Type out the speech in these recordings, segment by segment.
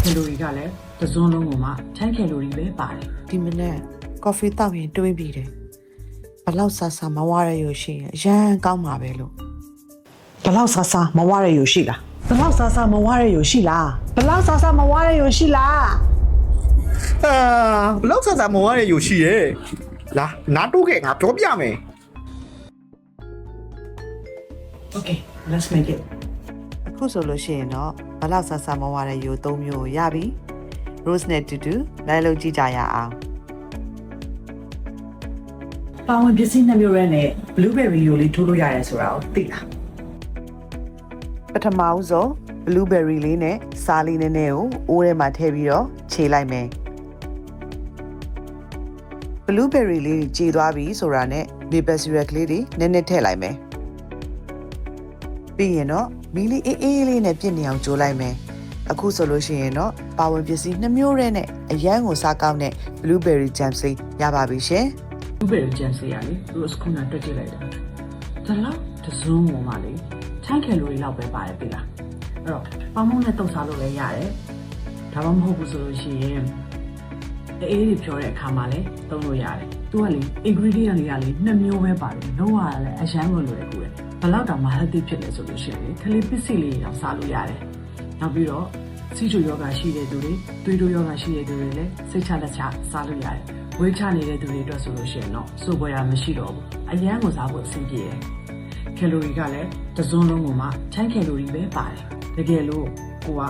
ကယ်လိုရီကလည်းတစ်စုံလုံးကမှ10ကယ်လိုရီပဲပါတယ် ဒီမနေ့ကော်ဖီတောက်ရင်တွေးပြီးတယ်ဘလောက်ဆာဆာမဝရရရှိရင်အရန်ကောင်းမှာပဲလို့ ဘလောက်ဆာဆာမဝရရရှိလားဘလောက်ဆာဆာမဝရရရှိလားဘလောက်ဆာဆာမဝရရရှိလားဘလောက်ဆာဆာမဝရရရှိရဲ့လာနားတိုးခဲ့ငါပြောပြမယ် Okay let's make it အခုဆိုလို့ရှိရင်တော့ဘလောက်ဆာဆာမဝရရ3မျိုးရပြီ Rose နဲ့တူတူလိုက်လို့ကြည့်ကြရအောင် ပါဝင်ပစ္စည်း2မျိုးရဲနဲ့ blueberry ကိုလေးထိုးလို့ရတယ်ဆိုတာကိုသိလား ပထမဦးဆုံး blueberry လေးနဲ့စားလေးနည်းနည်းကိုအိုးထဲမှာထည့်ပြီးတော့ခြေလိုက်မယ် blueberry လေးကြီးသွားပြီဆိုတာနဲ့ maple syrup လေးတွေနည်းနည်းထည့်လိုက်မယ်ပြီးရင်တော့မီလီအေးအေးလေးနဲ့ပြည့်နေအောင်ကြိုးလိုက်မယ်အခုဆိုလို့ရှိရင်တော့ပါဝင်ပစ္စည်း2မျိုးရဲနဲ့အရန်ကိုစားကောင်းတဲ့ blueberry jam လေးရပါပြီရှင် blueberry jam စီရလေသူတို့စခုနာတွက်ကြည့်လိုက်တာဒါလောက်တစ်စုံပေါ်မှာလေ10ကယ်လိုရီလောက်ပဲပါတယ်ပြီလားအဲ့တော့ပေါင်းမုံနဲ့တုပ်စားလို့လည်းရတယ်ဒါမှမဟုတ်ဘူးဆိုလို့ရှိရင်အေးတွေပြောတဲ့အခါမှာလည်းသုံးလို့ရတယ်သူကလေ ingredient တွေကလေ2မျိုးပဲပါတယ်လုံးဝလည်းအရန်ကိုလွယ်ကူတယ်ဘလောက်တောင်မှ healthy ဖြစ်လဲဆိုလို့ရှိရင်လေခလေးပစ္စည်းလေးတောင်စားလို့ရတယ်နောက်ပြီးတော့စီချိုယောဂရှိတဲ့သူတွေသွေးတိုးယောဂရှိတဲ့သူတွေလည်းစိတ်ချလက်ချစားလို့ရတယ်ဝေးချနေတဲ့သူတွေအတွက်ဆိုလို့ရှိရင်တော့စိုးပွဲရမရှိတော့ဘူးအရန်ကိုစားဖို့အဆင်ပြေတယ်ကယ်လိုရီကလည်းတစ်စုံလုံးကမှ10ကယ်လိုရီပဲပါတယ်တကယ်လို့ကိုက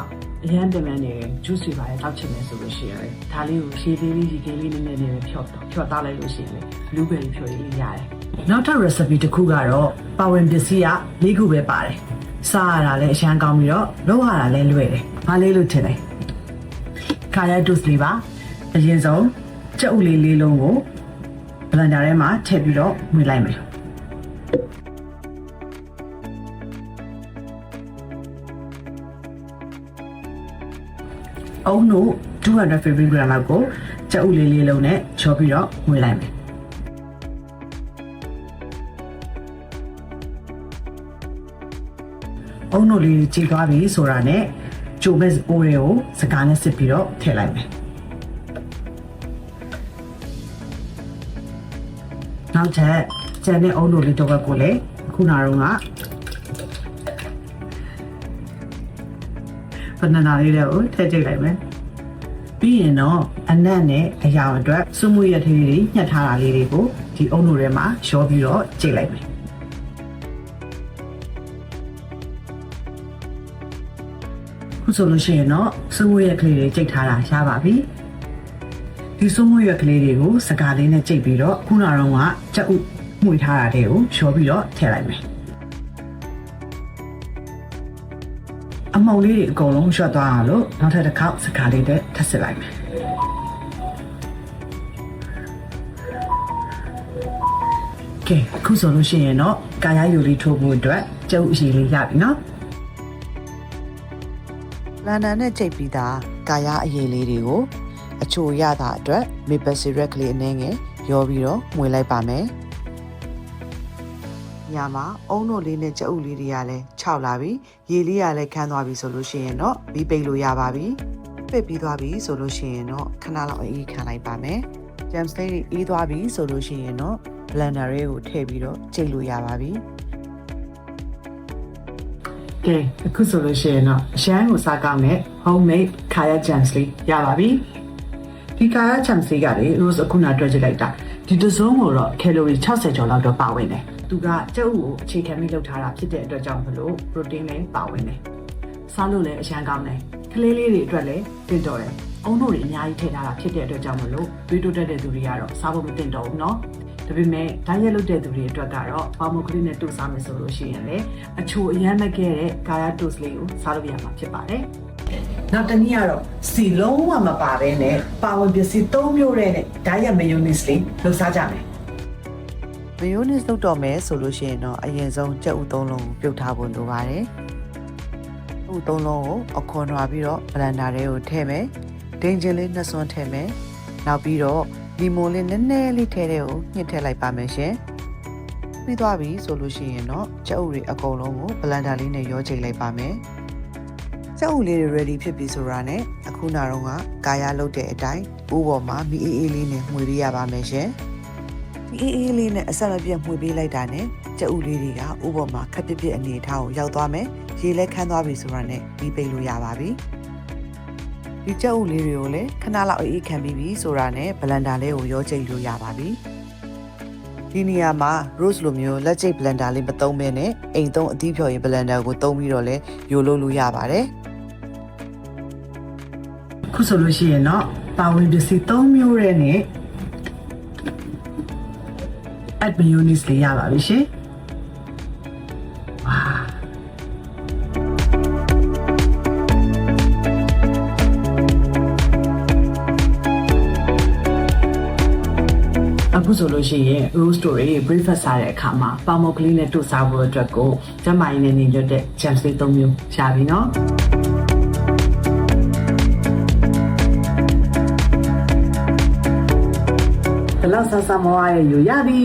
အရန်တမန်နေဂျူးစီပါတယ်တောက်ချင်တယ်ဆိုလို့ရှိရင်ဒါလေးကိုရှည်သေးလေးရေခဲလေးနည်းနည်းလေးဖြော့သားလိုက်လို့ရှိရင် blueberry ဖြော်ရည်လေးရတယ်နောက်ထပ် recipe တစ်ခုကတော့ပါဝင်ပစ္စည်းက၄ခုပဲပါတယ်စားရတာလည်းအရန်ကောင်းပြီးတော့လုပ်ရတာလည်းလွယ်တယ်ဘာလေးလို့ထင်လဲခါရဒုစလေးပါအရင်ဆုံးကြက်ဥလေးလေးလုံးကို blender ထဲမှာထည့်ပြီးတော့မှွေလိုက်မယ်အုံတို့250 gram လောက်ကိုကြက်ဥလေးလေးလုံးနဲ့ချောပြီးတော့မှွေလိုက်မယ်အုံတို့လေးကြိတ်သွားပြီဆိုတာနဲ့ကျိုးမဲ့အိုးတွေကိုစကားနဲ့စစ်ပြီးတော့ထည့်လိုက်မယ်နောက်ထပ်ကျန်တဲ့အုံတို့လေးတော့ကိုလည်းခုနကတော့ဘနာနာလေးတွေကိုထည့်ကြည့်လိုက်မယ်ပြီးရင်တော့အနက်နဲ့အရာအတွက်စွမှုရသေးလေးညှက်ထားတာလေးတွေကိုဒီအုံတို့ထဲမှာရောပြီးတော့ကြည့်လိုက်မယ်ခုဆိုလို့ရှိရင်တော့စွမှုရကလေးတွေကြိတ်ထားတာရပါပြီဒီစွမှုရကလေးတွေကိုစကားလေးနဲ့ကြိတ်ပြီးတော့ခုနကတော့ကြက်ဥမှုထားတာတွေကိုရောပြီးတော့ထည့်လိုက်မယ်အမောင်လေးတွေအကုန်လုံးရှော့သွားအောင်လို့နောက်ထပ်တစ်ခေါက်စကားလေးနဲ့ထပ်စစ်လိုက်မယ်ကဲအခုဆိုလို့ရှိရင်တော့ကာယယိုလေးထိုးဖို့အတွက်ကြက်ဥအရည်လေးရပြီနော်လန်ဒန်နဲ့ကြိတ်ပြီးသားကာယအရေးလေးတွေကိုအချိုရတာအတွက် maple syrup ကလေးအနည်းငယ်ရောပြီးတော့မှွေလိုက်ပါမယ်ညမှာအုံတို့လေးနဲ့ကြက်ဥလေးတွေကလည်း6လာပြီရေလေးကလည်းခန်းသွားပြီဆိုလို့ရှိရင်တော့ဘီးပိတ်လို့ရပါပြီပိတ်ပြီးသွားပြီဆိုလို့ရှိရင်တော့ခဏလောက်အေးခံလိုက်ပါမယ် jam steak တွေအေးသွားပြီဆိုလို့ရှိရင်တော့ blender တွေကိုထည့်ပြီးတော့ကြိတ်လို့ရပါပြီကဲအခုဆိုလို့ရှိရင်တော့အရှမ်းကိုစားကောင်းတဲ့ homemade kaya jam လေးရပါပြီဒီ kaya jam လေးကလေ rose အခုနတွက်ကြည့်လိုက်တာဒီတစ်စုံကိုတော့ calorie 60ကျော်လောက်တော့ပါဝင်တယ်သူကကြက်ဥကိုအခြေခံပြီးလုပ်ထားတာဖြစ်တဲ့အတွက်ကြောင့်မလို့ protein လည်းပါဝင်တယ်စားလို့လည်းအရှမ်းကောင်းတယ်ကလေးလေးတွေအတွက်လည်းတင်တော်တယ်အုံတို့တွေအများကြီးထည့်ထားတာဖြစ်တဲ့အတွက်ကြောင့်မလို့တွေးတိုးတက်တဲ့သူတွေကတော့စားဖို့မတင်တော့ဘူးเนาะဒါပေမဲ့ဓာတ်ရက်လုပ်တဲ့သူတွေအတွက်ကတော့ပေါင်မုတ်ကလေးနဲ့တိုးစားမယ်ဆိုလို့ရှိရင်လည်းအချိုအရမ်းမခဲ့တဲ့ကာယာတိုးစလေးကိုစားလို့ရမှာဖြစ်ပါတယ်နောက်တစ်နည်းကတော့စီလုံးဝမပါဘဲနဲ့ပါဝင်ပစ္စည်း3မျိုးနဲ့ဓာတ်ရက်မယိုနီစ်လေးလုပ်စားကြမယ်မယိုနစ်လုပ်တော့မယ်ဆိုလို့ရှိရင်တော့အရင်ဆုံးကြက်ဥ3လုံးကိုပြုတ်ထားဖို့လိုပါတယ်။ဥ3လုံးကိုအခွန်ထွာပြီးတော့ blender ထဲကိုထည့်မယ်။ဒိန်ဂျင်လေး2စွန်းထည့်မယ်။နောက်ပြီးတော့လီမွန်လေးနည်းနည်းလေးထည့်တဲ့ကိုညှစ်ထည့်လိုက်ပါမယ်ရှင်။ပြီးသွားပြီဆိုလို့ရှိရင်တော့ကြက်ဥတွေအကုန်လုံးကို blender လေးနဲ့ရောချိန်လိုက်ပါမယ်။ ကြောက်ဦးလေးတွေ ready ဖြစ်ပြီဆိုတာနဲ့အခုနောက်တော့ကကာယလုပ်တဲ့အတိုင်းဥပေါ်မှာမီအေးအေးလေးနဲ့မှွေပေးရပါမယ်ရှင်မီအေးအေးလေးနဲ့အဆက်မပြတ်မှွေပေးလိုက်တာနဲ့ကြောက်ဦးလေးတွေကဥပေါ်မှာခက်ပြပြအနေထားကိုရောက်သွားမယ်ရေလဲခမ်းသွားပြီဆိုတာနဲ့ပြီးပိတ်လို့ရပါပြီဒီကြောက်ဦးလေးတွေကိုလည်းခဏလောက်အေးခံပြီးပြီဆိုတာနဲ့ဘလန်ဒါလေးကိုရောချိတ်လို့ရပါပြီဒီနေရာမှာ rose လိုမျိုးလက်ကျိတ် blender လေးမသုံးဘဲနဲ့အိမ်သုံးအသီးဖြော်ရည် blender ကိုသုံးပြီးတော့လဲယိုလို့လို့ရပါတယ် ခုဆိုလို့ရှိရင်တော့ပါဝင်ပစ္စည်း3မျိုးရဲ့နဲ့ add mayonnaise လေးရပါပြီရှင်အခုဆိုလို့ရှိရင် rose story breakfast စားတဲ့အခါမှာပေါင်မုတ်ကလေးနဲ့တို့စားဖို့အတွက်ကိုကျမကြီးနဲ့နေလွတ်တဲ့ jam လေး3မျိုးရှာပြီနော်ဘယ်လောက်ဆဆမောရရဲ့ယူရပြီ